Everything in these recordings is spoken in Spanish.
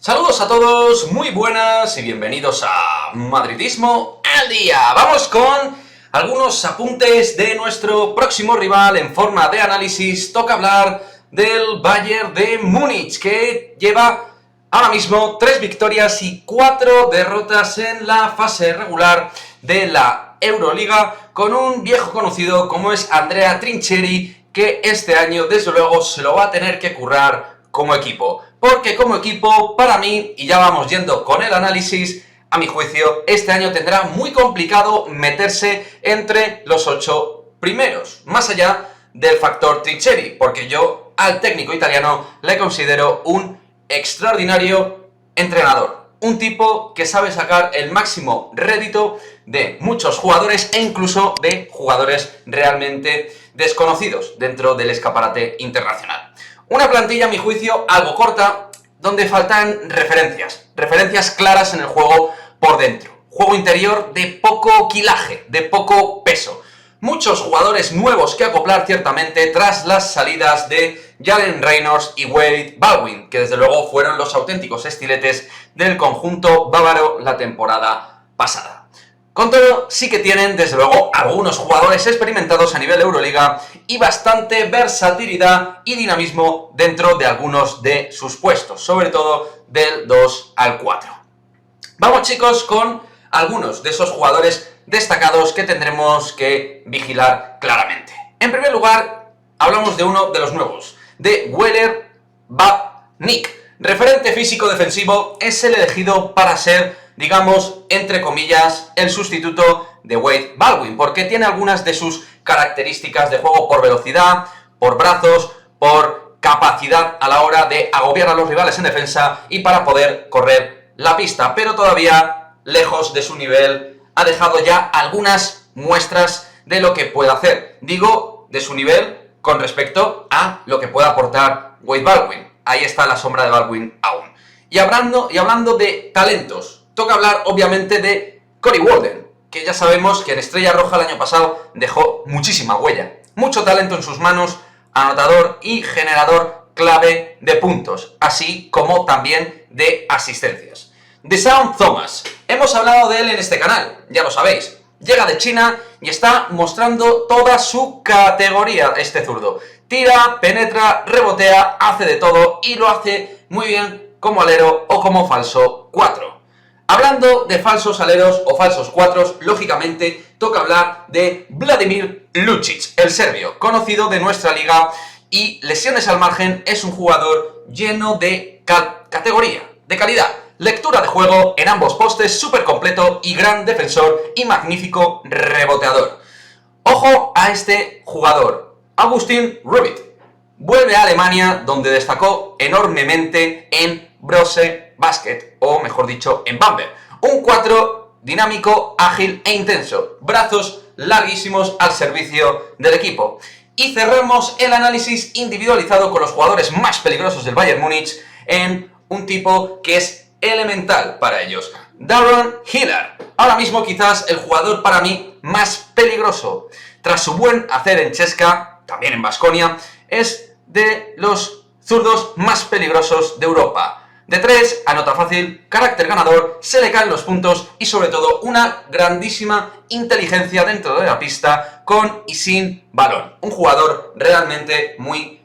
Saludos a todos, muy buenas y bienvenidos a Madridismo al Día. Vamos con algunos apuntes de nuestro próximo rival en forma de análisis. Toca hablar del Bayern de Múnich, que lleva ahora mismo 3 victorias y 4 derrotas en la fase regular de la Euroliga, con un viejo conocido como es Andrea Trinchieri, que este año desde luego se lo va a tener que currar como equipo. Porque como equipo, para mí, y ya vamos yendo con el análisis, a mi juicio, este año tendrá muy complicado meterse entre los 8 primeros, más allá del factor Trinchieri, porque yo al técnico italiano le considero un extraordinario entrenador. Un tipo que sabe sacar el máximo rédito de muchos jugadores e incluso de jugadores realmente desconocidos dentro del escaparate internacional. Una plantilla, a mi juicio, algo corta, donde faltan referencias claras en el juego por dentro. Juego interior de poco quilaje, de poco peso. Muchos jugadores nuevos que acoplar ciertamente tras las salidas de Jalen Reynolds y Wade Baldwin, que desde luego fueron los auténticos estiletes del conjunto bávaro la temporada pasada. Con todo, sí que tienen, desde luego, algunos jugadores experimentados a nivel Euroliga y bastante versatilidad y dinamismo dentro de algunos de sus puestos, sobre todo del 2 al 4. Vamos, chicos, con algunos de esos jugadores destacados que tendremos que vigilar claramente. En primer lugar, hablamos de uno de los nuevos, de Weller Babnik. Referente físico defensivo, es el elegido para ser, digamos, entre comillas, el sustituto de Wade Baldwin, porque tiene algunas de sus características de juego por velocidad, por brazos, por capacidad a la hora de agobiar a los rivales en defensa y para poder correr la pista, pero todavía lejos de su nivel. Ha dejado ya algunas muestras de lo que puede hacer. Digo, de su nivel con respecto a lo que puede aportar Wade Baldwin. Ahí está la sombra de Baldwin aún. Y hablando de talentos, toca hablar obviamente de Corey Walden, que ya sabemos que en Estrella Roja el año pasado dejó muchísima huella. Mucho talento en sus manos, anotador y generador clave de puntos, así como también de asistencias. Deshaun Thomas, hemos hablado de él en este canal, ya lo sabéis. Llega de China y está mostrando toda su categoría este zurdo. Tira, penetra, rebotea, hace de todo y lo hace muy bien como alero o como falso 4. Hablando de falsos aleros o falsos 4, lógicamente toca hablar de Vladimir Lucic, el serbio, conocido de nuestra liga, y lesiones al margen, es un jugador lleno de categoría, de calidad. Lectura de juego en ambos postes, súper completo y gran defensor y magnífico reboteador. Ojo a este jugador, Augustin Rubit. Vuelve a Alemania, donde destacó enormemente en Brose Basket, o mejor dicho, en Bamberg. Un 4 dinámico, ágil e intenso. Brazos larguísimos al servicio del equipo. Y cerramos el análisis individualizado con los jugadores más peligrosos del Bayern Múnich en un tipo que es elemental para ellos. Darren Hilliard, ahora mismo quizás el jugador para mí más peligroso. Tras su buen hacer en CSKA, también en Baskonia, es de los zurdos más peligrosos de Europa. De 3, anota fácil, carácter ganador, se le caen los puntos y sobre todo una grandísima inteligencia dentro de la pista con y sin balón. Un jugador realmente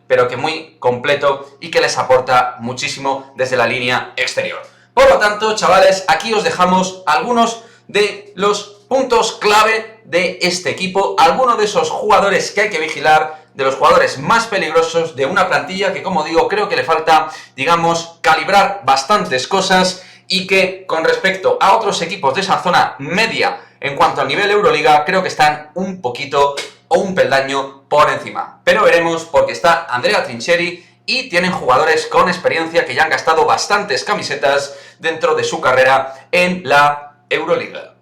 pero que muy completo y que les aporta muchísimo desde la línea exterior. Por lo tanto, chavales, aquí os dejamos algunos de los puntos clave de este equipo, algunos de esos jugadores que hay que vigilar, de los jugadores más peligrosos de una plantilla que, como digo, creo que le falta, digamos, calibrar bastantes cosas y que, con respecto a otros equipos de esa zona media en cuanto al nivel Euroliga, creo que están un poquito o un peldaño por encima. Pero veremos, porque está Andrea Trinchieri y tienen jugadores con experiencia que ya han gastado bastantes camisetas dentro de su carrera en la Euroliga.